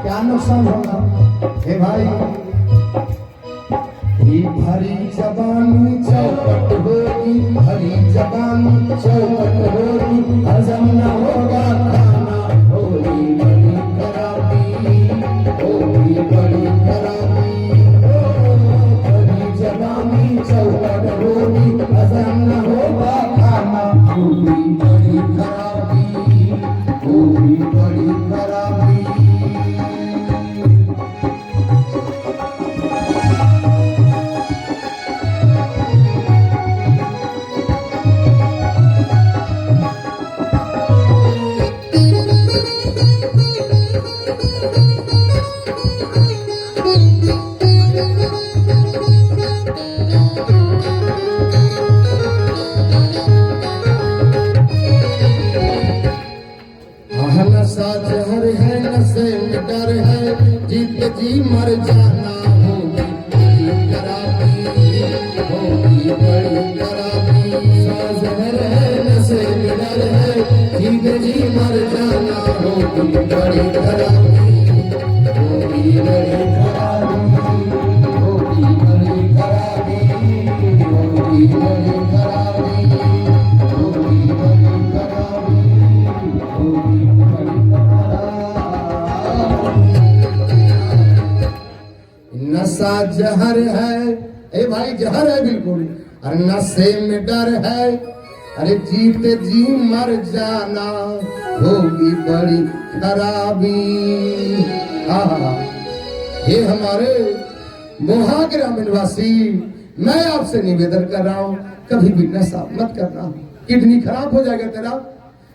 क्या नुकसान होगा? हे भाई, भरी जबानी चौपट होगी, भरी जबानी चौपट होगी, हजम न होगा खाना, होगी बड़ी खराबी, होगी बड़ी खराबी। भरी जबानी चौपट होगी, हजम न होगा खाना, होगी बड़ी खराबी, होगी बड़ी खराबी। नशा जहर है, नशे में डर है, जीत जी मर जाना, होगी बड़ी खराबी, होगी बड़ी खराबी। नशा जहर है, नशे में डर है, जीत जी मर जाना, होगी बड़ी खराबी, होगी बड़ी खराबी, होगी बड़ी खराबी, होगी बड़ी खराबी, होगी बड़ी खराबी, होगी। नशा जहर है, ए भाई जहर है बिल्कुल, और नशे में डर है, अरे जीते जी मर जाना, होगी बड़ी खराबी। ये हमारे मोहा ग्रामीण वासी, मैं आपसे निवेदन कर रहा हूँ, कभी भी नशा मत करना, किडनी खराब हो जाएगा तेरा,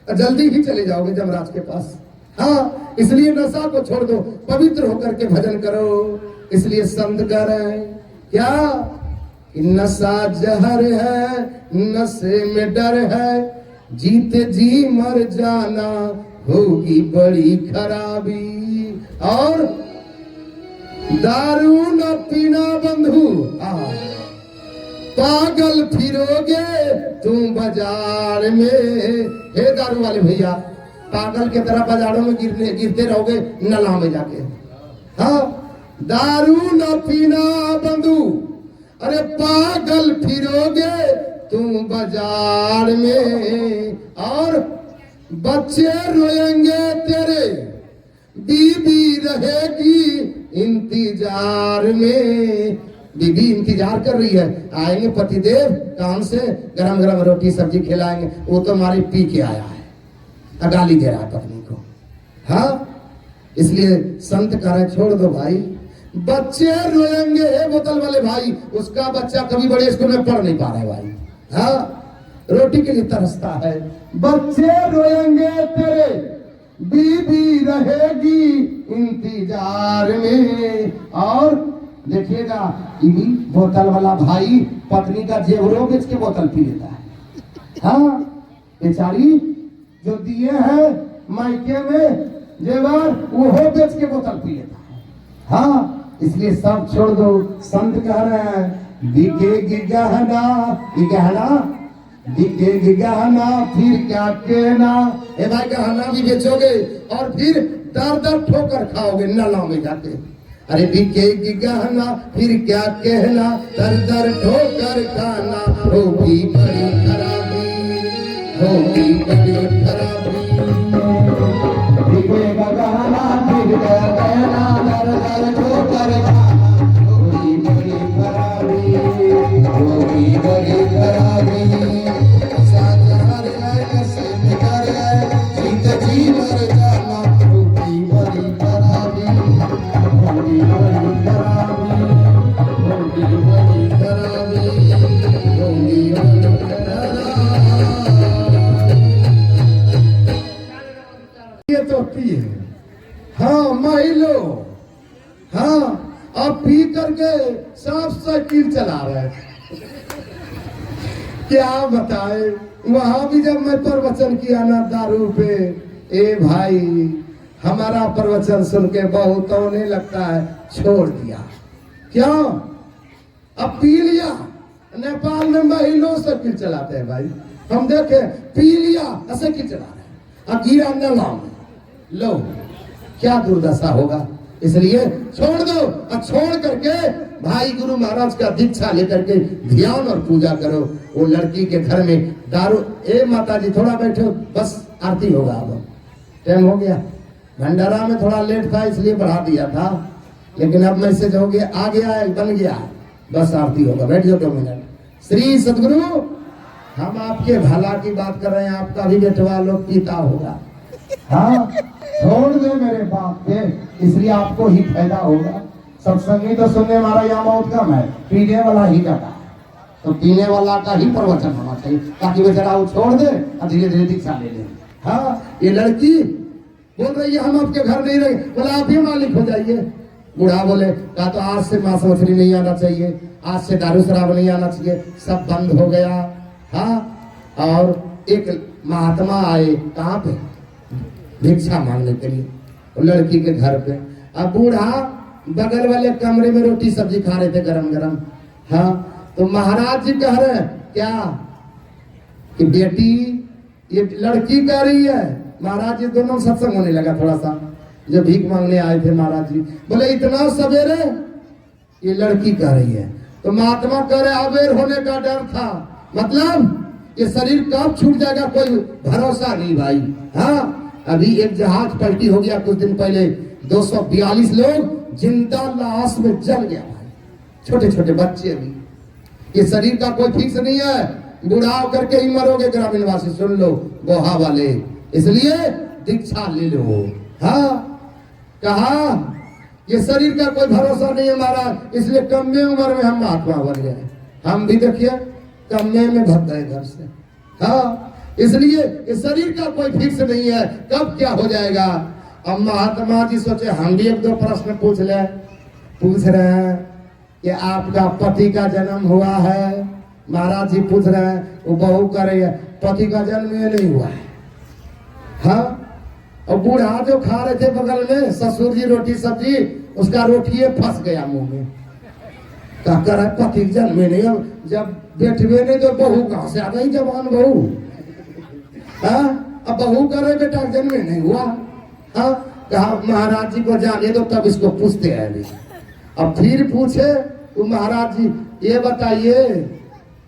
जल्दी ही चले जाओगे जमराज के पास। हाँ, इसलिए नशा को छोड़ दो, पवित्र होकर के भजन करो। इसलिए संत कह रहे हैं क्या कि नशा जहर है, नशे में डर है, जीते जी मर जाना, होगी बड़ी खराबी। और दारू न पीना बंधु, पागल फिरोगे तुम बाजार में। हे दारू वाले भैया, पागल के तरह बाजारों में गिरते रहोगे नला में जाके। हाँ, दारू न पीना बंधु, अरे पागल फिरोगे तुम बाजार में, और बच्चे रोएंगे तेरे, बीबी रहेगी इंतजार में। बीबी इंतजार कर रही है, आएंगे पतिदेव काम से, गरम गरम रोटी सब्जी खिलाएंगे, वो तो हमारी पी के आया है, गाली दे रहा है पत्नी को। हाँ, इसलिए संत कह रहे छोड़ दो भाई, बच्चे रोएंगे। हे बोतल वाले भाई, उसका बच्चा कभी बड़े स्कूल में पढ़ नहीं पा रहा है भाई, हाँ, रोटी के लिए तरसता है। बच्चे रोएंगे तेरे, बीबी रहेगी इंतजार में। और देखिएगा, बोतल वाला भाई पत्नी का जेवरों बेच के बोतल पी लेता है। हाँ, बेचारी जो दिए हैं मायके में जेवर, वो बेच के बोतल पी लेता है। हाँ, इसलिए सब छोड़ दो। संत कह रहे हैं बिकेगी गहना, गहना बिकेगी गहना, फिर क्या कहना। ए भाई, गहना भी बेचोगे और फिर दर दर ठोकर खाओगे नला में जाके। अरे बिकेगी गहना, फिर क्या कहना, दर दर ठोकर खाना, होगी बड़ी खराबी, होगी बड़ी खराबी। बिकेगा गहना, फिर क्या कहना, दर दर ठोकर खाना, होगी बड़ी खराबी, होगी बड़ी खराबी। साजहर है, नशे में डर है, जीत जी मर जाना, होगी बड़ी खराबी, होगी बड़ी खराबी, होगी बड़ी खराबी, होगी बड़ी खराबी। ये तो पिए, हाँ महिलो, हाँ, अब पी करके साफ साइकिल चला रहे हैं। क्या बताए, वहां भी जब मैं प्रवचन किया ना दारू पे, ए भाई हमारा प्रवचन सुन के बहुतों ने लगता है छोड़ दिया। क्यों? अब पी लिया। नेपाल में महिलों साइकिल चलाते हैं भाई, हम देखे, पी लिया साइकिल चला रहे हैं, अब गिरा नला में, लो क्या दुर्दशा होगा। इसलिए छोड़ दो और छोड़ करके भाई गुरु महाराज का दीक्षा लेकर के ध्यान और पूजा करो। वो लड़की के घर में दारू, ए माता जी थोड़ा बैठो, बस आरती होगा। अब टाइम हो गया, भंडारा में थोड़ा लेट था इसलिए बढ़ा दिया था, लेकिन अब मैसेज हो गया, आ गया है, बन गया, बस आरती होगा। बैठ जाओ 2 मिनट। श्री सदगुरु, हम आपके भला की बात कर रहे हैं, आपका भी बेटवा लोग पीता होगा। हाँ, छोड़ दो मेरे बाप के, इसलिए आपको ही फायदा होगा। सत्संगी तो सुनने वाला यहाँ बहुत कम है, पीने वाला ही ज्यादा है। तो पीने वाला का ही प्रवचन होना चाहिए, ताकि बेचारा वो छोड़ दे और धीरे धीरे दीक्षा ले ले। हाँ, ये लड़की बोल रही है हम आपके घर नहीं रहे, बोला आप ही मालिक हो जाइए। बूढ़ा बोले कहा तो आज से मांस मछली नहीं आना चाहिए, आज से दारू शराब नहीं आना चाहिए, सब बंद हो गया। हाँ, और एक महात्मा आए कहाँ पे, भिक्षा मांगने के लिए, लड़की के घर पे। अब बूढ़ा बगल वाले कमरे में रोटी सब्जी खा रहे थे गरम गरम। हाँ, तो महाराज जी कह रहे हैं क्या कि बेटी ये लड़की कह रही है। महाराज जी दोनों सत्संग होने लगा थोड़ा सा, जो भीख मांगने आए थे महाराज जी बोले इतना सवेरे ये लड़की कह रही है। तो महात्मा कह रहे अवेयर होने का डर था, मतलब ये शरीर कब छूट जाएगा कोई भरोसा नहीं भाई। हाँ, अभी एक जहाज पलटी हो गया कुछ दिन पहले, 242 लोग जिंदा लाश में जल गया भाई, छोटे छोटे बच्चे भी। ये शरीर का कोई फिक्स नहीं है, बूढ़ा होकर के ही मरोगे। ग्रामीण वासी सुन लो, गोहा वाले, इसलिए दीक्षा ले लो। हाँ, कहा ये शरीर का कोई भरोसा नहीं है महाराज, इसलिए कम उम्र में हम महात्मा बन गए। हम भी देखिए कम में भग गए घर से। हाँ, इसलिए इस शरीर का कोई फिक्स नहीं है, कब क्या हो जाएगा। अब महात्मा जी सोचे हम भी 1-2 प्रश्न पूछ रहे हैं कि आपका पति का जन्म हुआ है। महाराज जी पूछ रहे हैं, वो बहू कर रही है पति का जन्म ये नहीं हुआ है। हाँ, और बूढ़ा जो खा रहे थे बगल में ससुर जी रोटी सब्जी, उसका रोटी फंस गया मुंह में। क्या कर रहा पति का जन्म नहीं, जब बैठवे नहीं तो बहू कहां से आ गई, जवान बहू। हाँ, अब बहू करे बेटा जन्म नहीं हुआ। हाँ, कहा महाराज जी को जाने दो, तब इसको पूछते हैं अभी। अब फिर पूछे तो महाराज जी ये बताइए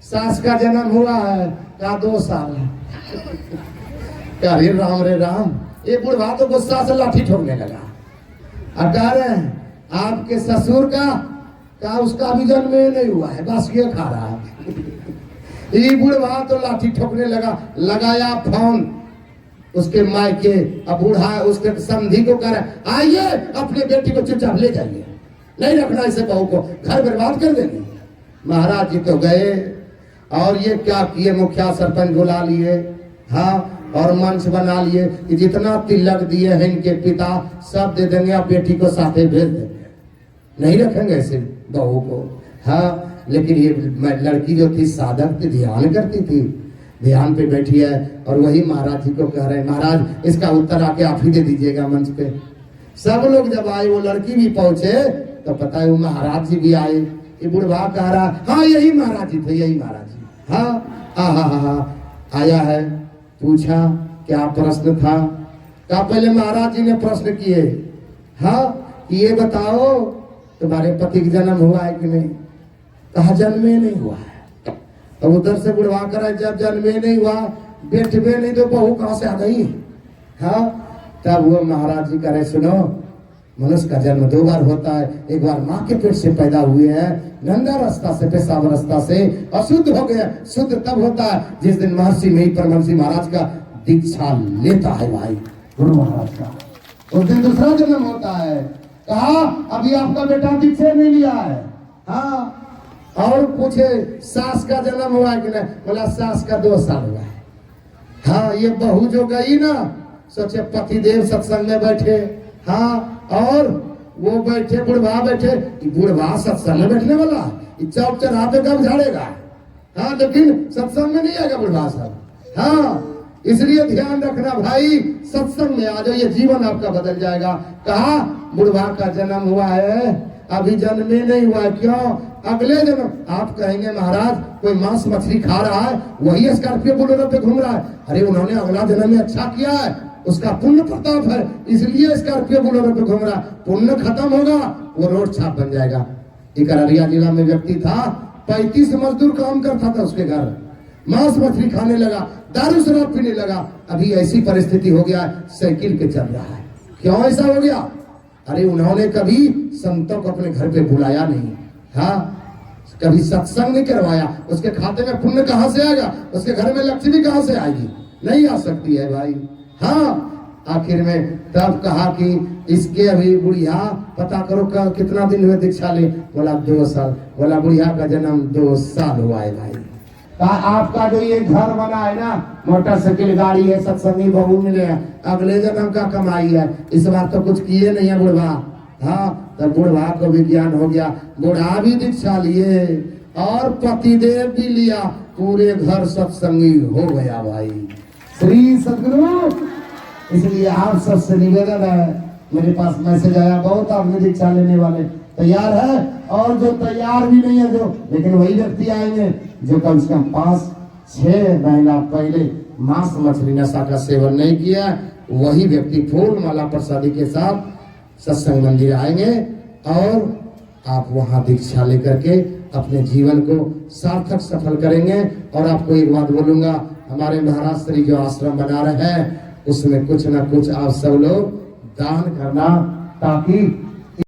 सास का जन्म हुआ है, क्या 2 साल है। क्या रे राम, ये बुढ़वा तो गुस्सा से लाठी ठोकने लगा। अब कह रहे हैं आपके ससुर का उसका भी जन्म नहीं हुआ है, बस ये खा रहा है। ये बुढ़वा तो लाठी ठोकने लगा, लगाया फोन उसके मायके। अब बूढ़ा उसके समधी को कह रहा आइए अपने बेटी को चुपचाप ले जाइए, नहीं रखना इसे बहू को, घर बर्बाद कर देंगे। महाराज जी तो गए और ये क्या किए, मुखिया सरपंच बुला लिए। हाँ, और मंच बना लिए कि जितना तिलक दिए हैं इनके पिता सब दे देंगे, आप बेटी को साथे भेज देंगे, नहीं रखेंगे ऐसे बहू को। हाँ, लेकिन ये लड़की जो थी साधक थी, ध्यान करती थी, ध्यान पे बैठी है और वही महाराज जी को कह रहे हैं महाराज इसका उत्तर आके आप ही दे दीजिएगा मंच पे। सब लोग जब आए, वो लड़की भी पहुंचे तो पता है वो महाराज जी भी आए। ये बुढ़वा कह रहा हाँ यही महाराज जी थे, यही महाराज जी। हाँ, आया है, पूछा क्या प्रश्न था। कहा पहले महाराज जी ने प्रश्न किए, हाँ ये बताओ तुम्हारे पति का जन्म हुआ है कि नहीं। कहा जन्मे नहीं हुआ है। तो उधर से बुढ़वा कर जब जन्मे नहीं हुआ, बेटवे नहीं तो बहू कहां से आ गई। हाँ, तब वो महाराज जी कह रहे सुनो, मनुष्य का जन्म 2 बार होता है, एक बार माँ के पेट से पैदा हुए हैं गंदा रास्ता से, पेशाब रास्ता से, अशुद्ध हो गया। शुद्ध तब होता है जिस दिन महर्षि में परमहंसी महाराज का दीक्षा लेता है भाई, गुरु महाराज का, उस दिन दूसरा जन्म होता है। कहा अभी आपका बेटा दीक्षा नहीं लिया है। हाँ, और पूछे सास का जन्म हुआ कि नहीं। बोला सास का 2 साल हुआ है। हाँ, ये बहू जो गई ना, सोचे पतिदेव सत्संग में बैठे। हाँ, और वो बैठे, बुढ़वा बैठे, बुढ़वा सत्संग में बैठने वाला, चौक चौराहे पे कब झाड़ेगा। हाँ, लेकिन सत्संग में नहीं आएगा बुढ़वा साहब। हाँ, इसलिए ध्यान रखना भाई, सत्संग में आ जाओ, ये जीवन आपका बदल जाएगा। कहा बुढ़वा का जन्म हुआ है, अभी जन्मे नहीं हुआ है। क्यों? अगले जन्म। आप कहेंगे महाराज कोई मांस मछली खा रहा है, वही स्कॉर्पियो बोलेरो पे घूम रहा है। अरे उन्होंने अगला जन्म में अच्छा किया है, उसका पुण्य प्रताप है, इसलिए स्कॉर्पियो बोलेरो पे घूम रहा। पुण्य खत्म होगा, वो रोड छाप बन जाएगा। एक अररिया जिला में व्यक्ति था, 35 मजदूर काम करता था उसके घर, मांस मछली खाने लगा, दारू शराब पीने लगा। अभी ऐसी परिस्थिति हो गया, साइकिल पे चल रहा है। क्यों ऐसा हो गया? अरे उन्होंने कभी संतों को अपने घर पे बुलाया नहीं, हाँ, कभी सत्संग नहीं करवाया। उसके खाते में पुण्य कहां से आएगा? उसके घर में लक्ष्मी कहां से आएगी? नहीं आ सकती है भाई। हाँ, आखिर में तब कहा कि इसके अभी बुढ़िया पता करो कितना दिन हुए दीक्षा ले। बोला 2 साल। बोला बुढ़िया का जन्म 2 साल हुआ है भाई। आपका जो ये घर बना है ना, मोटरसाइकिल गाड़ी है, सत्संगी बहू मिले हैं, अगले जन्म का कमाई है। इस बार तो कुछ किए नहीं है बुढ़वा। हाँ, तो बुढ़वा को भी ज्ञान हो गया, बुढ़ा भी दीक्षा लिए और पतिदेव भी लिया, पूरे घर सत्संगी हो गया भाई। श्री सदगुरु। इसलिए आप सबसे निवेदन है, मेरे पास मैसेज आया बहुत, आपने दीक्षा लेने वाले तैयार है, और जो तैयार भी नहीं है जो, लेकिन वही व्यक्ति आएंगे जो कम से कम 5-6 महीना पहले मांस मछली नशा का सेवन नहीं किया, वही व्यक्ति फूल माला प्रसादी के साथ सत्संग मंदिर आएंगे और आप वहां दीक्षा लेकर के अपने जीवन को सार्थक सफल करेंगे। और आपको एक बात बोलूंगा, हमारे महाराज श्री जो आश्रम बना रहे हैं उसमें कुछ ना कुछ आप सब लोग दान करना, ताकि